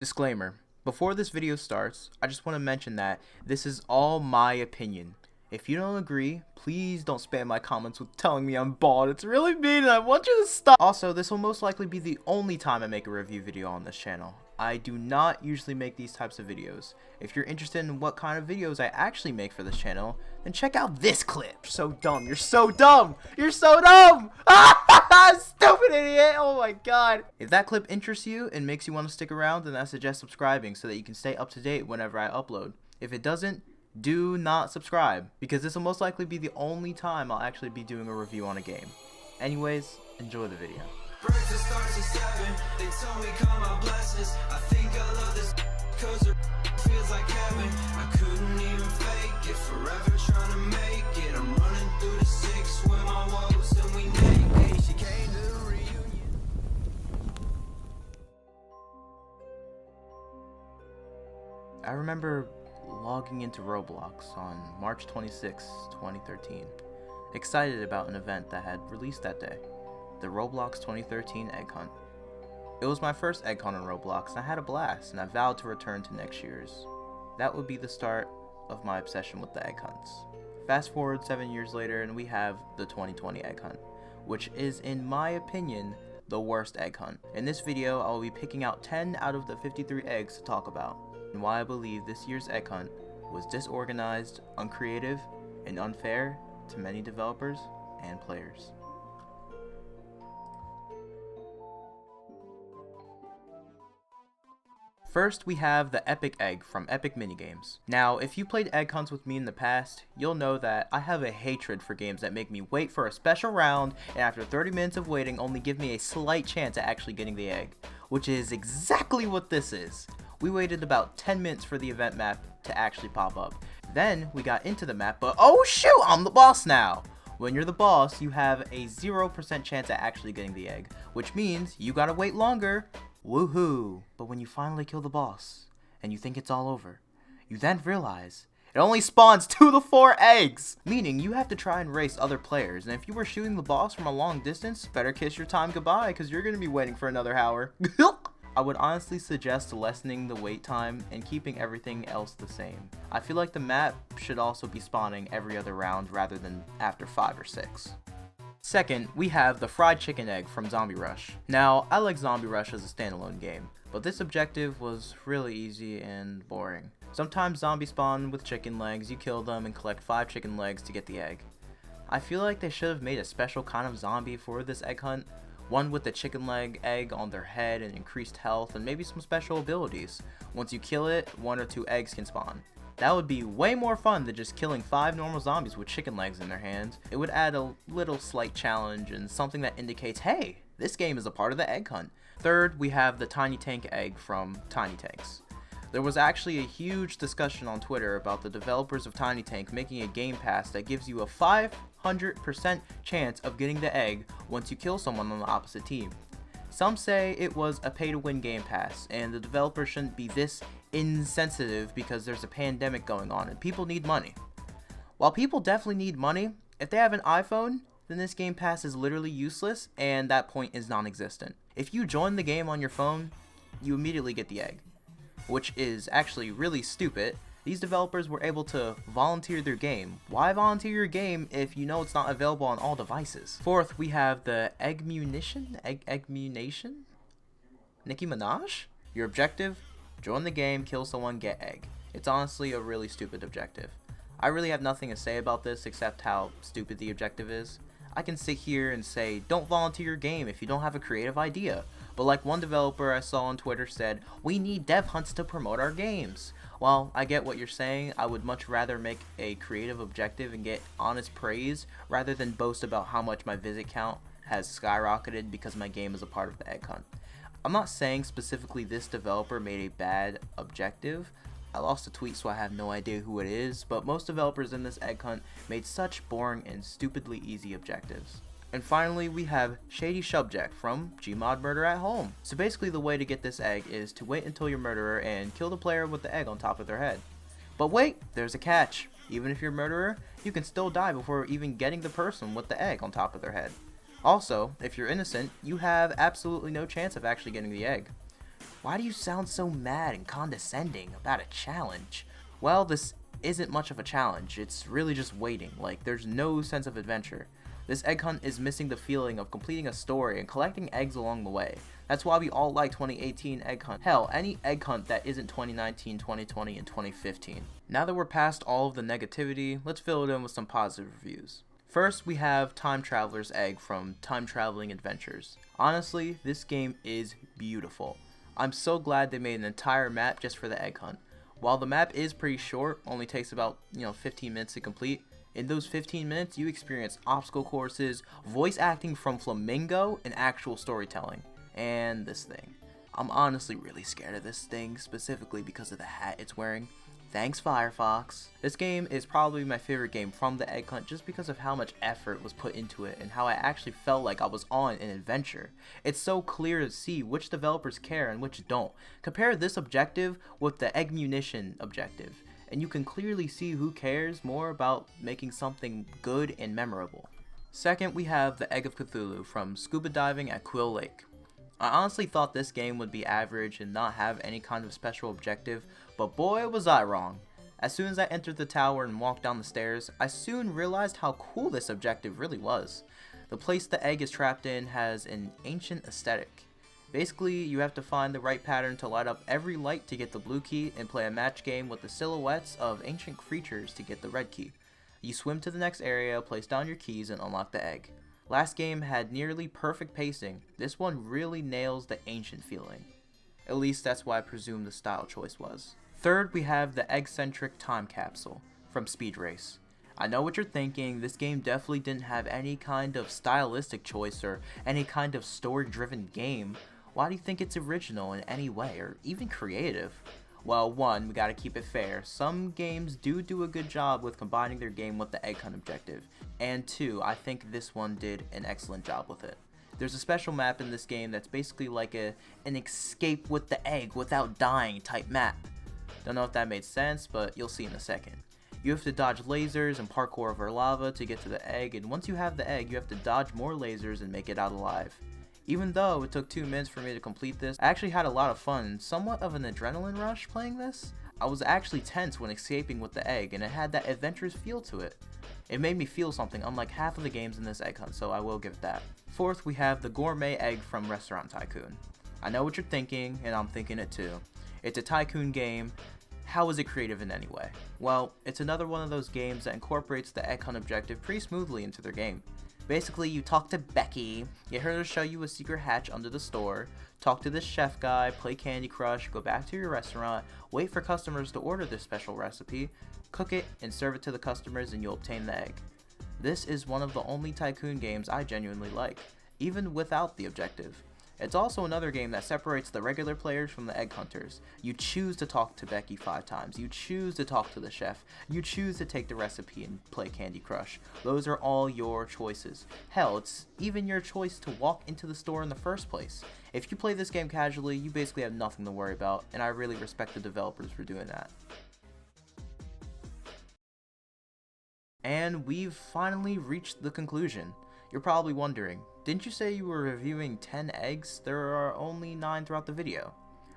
Disclaimer. Before this video starts, I just want to mention that this is all my opinion. If you don't agree, please don't spam my comments with telling me I'm bald. It's really mean and I want you to stop. Also, this will most likely be the only time I make a review video on this channel. I do not usually make these types of videos. If you're interested in what kind of videos I actually make for this channel, then check out this clip. You're so dumb. You're so dumb. You're so dumb. Stupid idiot. Oh my god. If that clip interests you and makes you want to stick around, then I suggest subscribing so that you can stay up to date whenever I upload. If it doesn't, do not subscribe, because this will most likely be the only time I'll actually be doing a review on a game. Anyways, enjoy the video. Breakfast starts at 7. They told me count my blessings. I think I love this cause it feels like heaven. I couldn't even fake it. Forever trying to make it. I'm running through the 6 with my woes and we naked. She came to the reunion. I remember logging into Roblox on March 26, 2013, excited about an event that had released that day. The ROBLOX 2013 Egg Hunt. It was my first Egg Hunt on Roblox and I had a blast, and I vowed to return to next year's. That would be the start of my obsession with the Egg Hunts. Fast forward 7 years later and we have the 2020 Egg Hunt, which is, in my opinion, the worst Egg Hunt. In this video, I will be picking out 10 out of the 53 eggs to talk about, and why I believe this year's Egg Hunt was disorganized, uncreative, and unfair to many developers and players. First, we have the Epic Egg from Epic Minigames. Now, if you played Egg Hunts with me in the past, you'll know that I have a hatred for games that make me wait for a special round, and after 30 minutes of waiting only give me a slight chance at actually getting the egg, which is exactly what this is. We waited about 10 minutes for the event map to actually pop up. Then, we got into the map, but oh shoot, I'm the boss now! When you're the boss, you have a 0% chance at actually getting the egg, which means you gotta wait longer. Woohoo! But when you finally kill the boss, and you think it's all over, you then realize it only spawns 2 to 4 eggs! Meaning you have to try and race other players, and if you were shooting the boss from a long distance, better kiss your time goodbye, because you're gonna be waiting for another hour. I would honestly suggest lessening the wait time and keeping everything else the same. I feel like the map should also be spawning every other round rather than after 5 or 6. Second, we have the fried chicken egg from Zombie Rush. Now, I like Zombie Rush as a standalone game, but this objective was really easy and boring. Sometimes zombies spawn with chicken legs, you kill them and collect 5 chicken legs to get the egg. I feel like they should have made a special kind of zombie for this egg hunt, one with the chicken leg egg on their head and increased health and maybe some special abilities. Once you kill it, 1 or 2 eggs can spawn. That would be way more fun than just killing 5 normal zombies with chicken legs in their hands. It would add a little slight challenge and something that indicates, hey, this game is a part of the egg hunt. Third, we have the Tiny Tank egg from Tiny Tanks. There was actually a huge discussion on Twitter about the developers of Tiny Tank making a game pass that gives you a 500% chance of getting the egg once you kill someone on the opposite team. Some say it was a pay-to-win game pass, and the developer shouldn't be this insensitive because there's a pandemic going on and people need money. While people definitely need money, if they have an iPhone, then this game pass is literally useless and that point is non-existent. If you join the game on your phone, you immediately get the egg, which is actually really stupid. These developers were able to volunteer their game. Why volunteer your game if you know it's not available on all devices? Fourth, we have the Egg Munition? Nicki Minaj? Your objective? Join the game, kill someone, get egg. It's honestly a really stupid objective. I really have nothing to say about this except how stupid the objective is. I can sit here and say, don't volunteer your game if you don't have a creative idea. But like one developer I saw on Twitter said, we need dev hunts to promote our games. While I get what you're saying, I would much rather make a creative objective and get honest praise rather than boast about how much my visit count has skyrocketed because my game is a part of the egg hunt. I'm not saying specifically this developer made a bad objective. I lost a tweet so I have no idea who it is, but most developers in this egg hunt made such boring and stupidly easy objectives. And finally, we have Shady Subject from Gmod Murder at Home. So basically the way to get this egg is to wait until you're murderer and kill the player with the egg on top of their head. But wait, there's a catch. Even if you're murderer, you can still die before even getting the person with the egg on top of their head. Also, if you're innocent, you have absolutely no chance of actually getting the egg. Why do you sound so mad and condescending about a challenge? Well, this isn't much of a challenge. It's really just waiting. Like, there's no sense of adventure. This egg hunt is missing the feeling of completing a story and collecting eggs along the way. That's why we all like 2018 egg hunt. Hell, any egg hunt that isn't 2019, 2020, and 2015. Now that we're past all of the negativity, let's fill it in with some positive reviews. First, we have Time Traveler's Egg from Time Traveling Adventures. Honestly, this game is beautiful. I'm so glad they made an entire map just for the egg hunt. While the map is pretty short, only takes about 15 minutes to complete, in those 15 minutes you experience obstacle courses, voice acting from Flamingo, and actual storytelling. And this thing. I'm honestly really scared of this thing, specifically because of the hat it's wearing. Thanks, Firefox. This game is probably my favorite game from the egg hunt just because of how much effort was put into it and how I actually felt like I was on an adventure. It's so clear to see which developers care and which don't. Compare this objective with the egg munition objective, and you can clearly see who cares more about making something good and memorable. Second, we have the Egg of Cthulhu from Scuba Diving at Quill Lake. I honestly thought this game would be average and not have any kind of special objective, but boy was I wrong. As soon as I entered the tower and walked down the stairs, I soon realized how cool this objective really was. The place the egg is trapped in has an ancient aesthetic. Basically, you have to find the right pattern to light up every light to get the blue key and play a match game with the silhouettes of ancient creatures to get the red key. You swim to the next area, place down your keys, and unlock the egg. Last game had nearly perfect pacing. This one really nails the ancient feeling. At least that's what I presume the style choice was. Third, we have the egg-centric time capsule from Speed Race. I know what you're thinking, this game definitely didn't have any kind of stylistic choice or any kind of story-driven game. Why do you think it's original in any way or even creative? Well, one, we gotta keep it fair. Some games do a good job with combining their game with the egg hunt objective. And two, I think this one did an excellent job with it. There's a special map in this game that's basically like an escape with the egg without dying type map. Don't know if that made sense, but you'll see in a second. You have to dodge lasers and parkour over lava to get to the egg, and once you have the egg, you have to dodge more lasers and make it out alive. Even though it took 2 minutes for me to complete this, I actually had a lot of fun and somewhat of an adrenaline rush playing this. I was actually tense when escaping with the egg, and it had that adventurous feel to it. It made me feel something unlike half of the games in this egg hunt, so I will give it that. Fourth, we have the gourmet egg from Restaurant Tycoon. I know what you're thinking, and I'm thinking it too. It's a tycoon game. How is it creative in any way? Well, it's another one of those games that incorporates the egg hunt objective pretty smoothly into their game. Basically, you talk to Becky, get her to show you a secret hatch under the store, talk to this chef guy, play Candy Crush, go back to your restaurant, wait for customers to order this special recipe, cook it, and serve it to the customers, and you'll obtain the egg. This is one of the only tycoon games I genuinely like, even without the objective. It's also another game that separates the regular players from the egg hunters. You choose to talk to Becky 5 times, you choose to talk to the chef, you choose to take the recipe and play Candy Crush. Those are all your choices. Hell, it's even your choice to walk into the store in the first place. If you play this game casually, you basically have nothing to worry about, and I really respect the developers for doing that. And we've finally reached the conclusion. You're probably wondering, didn't you say you were reviewing 10 eggs? There are only 9 throughout the video.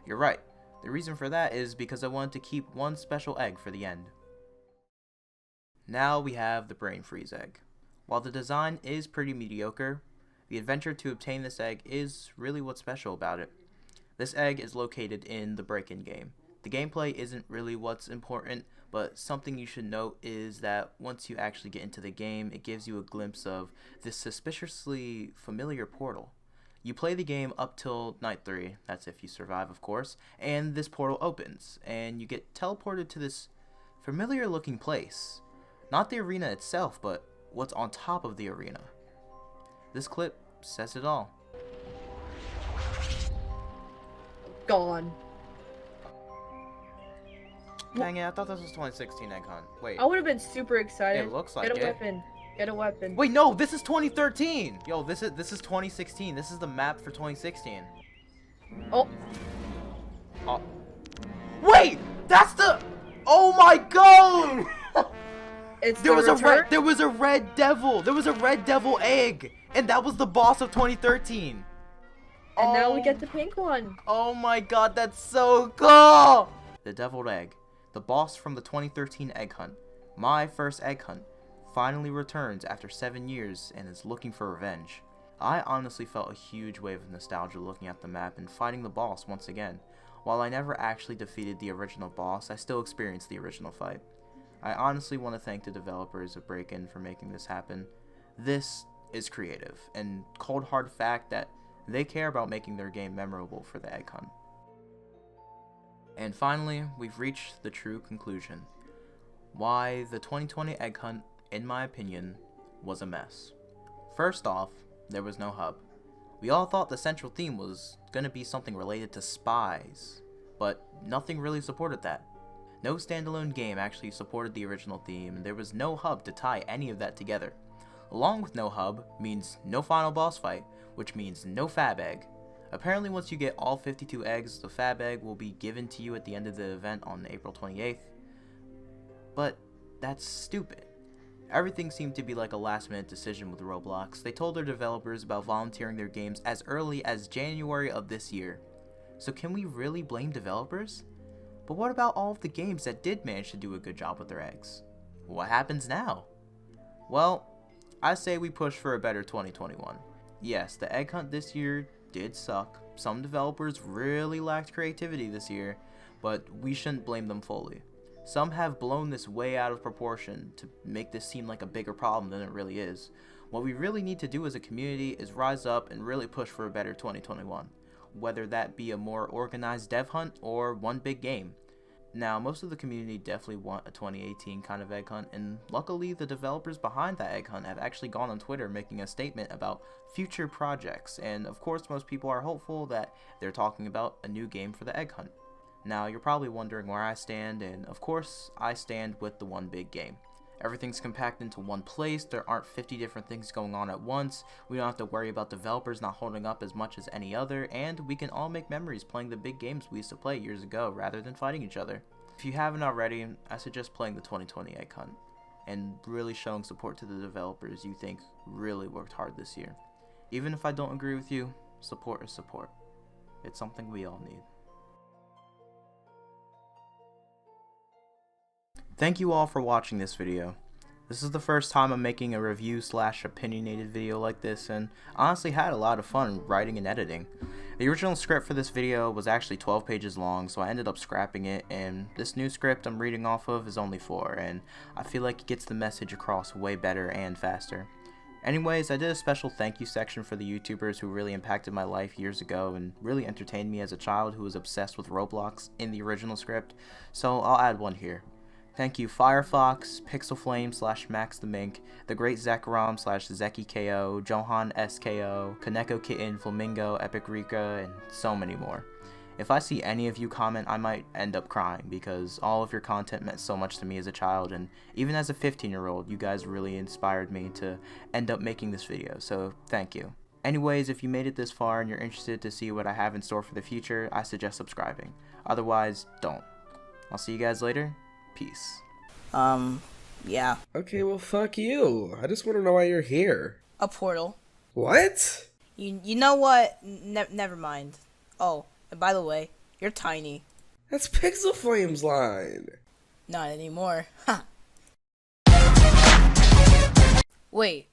You're right. The reason for that is because I wanted to keep one special egg for the end. Now we have the Brain Freeze egg. While the design is pretty mediocre, the adventure to obtain this egg is really what's special about it. This egg is located in the break-in game. The gameplay isn't really what's important, but something you should note is that once you actually get into the game, it gives you a glimpse of this suspiciously familiar portal. You play the game up till night 3, that's if you survive of course, and this portal opens, and you get teleported to this familiar looking place. Not the arena itself, but what's on top of the arena. This clip says it all. Gone. Dang it, I thought this was 2016 Egg Hunt. Wait. I would have been super excited. It looks like Get a it. weapon. Get a weapon. Wait, no, this is 2013! Yo, this is 2016. This is the map for 2016. Oh. Oh. Wait! That's the... Oh my god! It's there was return? a red devil. There was a red devil egg. And that was the boss of 2013. And now we get the pink one. Oh my god, that's so cool! The deviled egg, the boss from the 2013 egg hunt, my first egg hunt, finally returns after 7 years and is looking for revenge. I honestly felt a huge wave of nostalgia looking at the map and fighting the boss once again. While I never actually defeated the original boss, I still experienced the original fight. I honestly want to thank the developers of Break-In for making this happen. This is creative, and cold hard fact that they care about making their game memorable for the egg hunt. And finally, we've reached the true conclusion. Why the 2020 egg hunt, in my opinion, was a mess. First off, there was no hub. We all thought the central theme was going to be something related to spies, but nothing really supported that. No standalone game actually supported the original theme, and there was no hub to tie any of that together. Along with no hub means no final boss fight, which means no fab egg. Apparently once you get all 52 eggs, the fab egg will be given to you at the end of the event on April 28th. But that's stupid. Everything seemed to be like a last-minute decision with Roblox. They told their developers about volunteering their games as early as January of this year. So can we really blame developers? But what about all of the games that did manage to do a good job with their eggs? What happens now? Well, I say we push for a better 2021. Yes, the egg hunt this year did suck. Some developers really lacked creativity this year, but we shouldn't blame them fully. Some have blown this way out of proportion to make this seem like a bigger problem than it really is. What we really need to do as a community is rise up and really push for a better 2021, whether that be a more organized dev hunt or one big game. Now, most of the community definitely want a 2018 kind of egg hunt, and luckily the developers behind that egg hunt have actually gone on Twitter making a statement about future projects, and of course most people are hopeful that they're talking about a new game for the egg hunt. Now, you're probably wondering where I stand, and of course, I stand with the one big game. Everything's compacted into one place, there aren't 50 different things going on at once, we don't have to worry about developers not holding up as much as any other, and we can all make memories playing the big games we used to play years ago rather than fighting each other. If you haven't already, I suggest playing the 2020 egg hunt, and really showing support to the developers you think really worked hard this year. Even if I don't agree with you, support is support. It's something we all need. Thank you all for watching this video. This is the first time I'm making a review / opinionated video like this, and honestly had a lot of fun writing and editing. The original script for this video was actually 12 pages long, so I ended up scrapping it, and this new script I'm reading off of is only 4, and I feel like it gets the message across way better and faster. Anyways, I did a special thank you section for the YouTubers who really impacted my life years ago and really entertained me as a child who was obsessed with Roblox in the original script, so I'll add one here. Thank you Firefox, Pixelflame / Max the Mink, The Great Zekrom / ZekiKO, Johan SKO, Kaneko Kitten, Flamingo, Epic Rika, and so many more. If I see any of you comment, I might end up crying because all of your content meant so much to me as a child, and even as a 15-year-old, you guys really inspired me to end up making this video, so thank you. Anyways, if you made it this far and you're interested to see what I have in store for the future, I suggest subscribing. Otherwise, don't. I'll see you guys later. Peace. Yeah. Okay, well, fuck you. I just want to know why you're here. A portal. What? You know what? Never mind. Oh, and by the way, you're tiny. That's Pixelflame's line. Not anymore. Huh. Wait.